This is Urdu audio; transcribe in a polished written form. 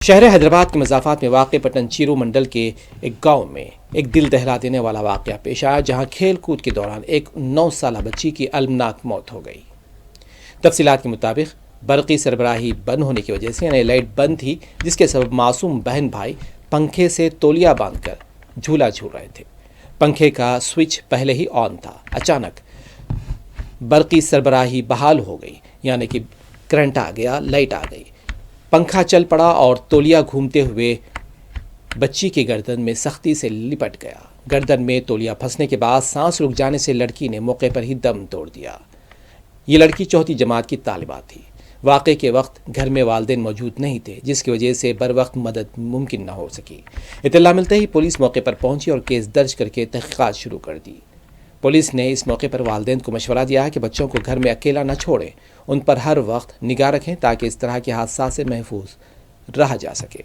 شہر حیدرآباد کے مضافات میں واقع پٹن چیرو منڈل کے ایک گاؤں میں ایک دل دہلا دینے والا واقعہ پیش آیا، جہاں کھیل کود کے دوران ایک 9 سالہ بچی کی المناک موت ہو گئی۔ تفصیلات کے مطابق برقی سربراہی بند ہونے کی وجہ سے یعنی لائٹ بند تھی، جس کے سبب معصوم بہن بھائی پنکھے سے تولیہ باندھ کر جھولا جھول رہے تھے۔ پنکھے کا سوئچ پہلے ہی آن تھا، اچانک برقی سربراہی بحال ہو گئی، یعنی کہ کرنٹ آ گیا، لائٹ آ گئی، پنکھا چل پڑا اور تولیہ گھومتے ہوئے بچی کی گردن میں سختی سے لپٹ گیا۔ گردن میں تولیہ پھنسنے کے بعد سانس رک جانے سے لڑکی نے موقع پر ہی دم توڑ دیا۔ یہ لڑکی 4 جماعت کی طالبہ تھی۔ واقعے کے وقت گھر میں والدین موجود نہیں تھے، جس کی وجہ سے بر وقت مدد ممکن نہ ہو سکی۔ اطلاع ملتے ہی پولیس موقع پر پہنچی اور کیس درج کر کے تحقیقات شروع کر دی۔ پولیس نے اس موقع پر والدین کو مشورہ دیا ہے کہ بچوں کو گھر میں اکیلا نہ چھوڑیں، ان پر ہر وقت نگاہ رکھیں تاکہ اس طرح کے حادثات سے محفوظ رہا جا سکے۔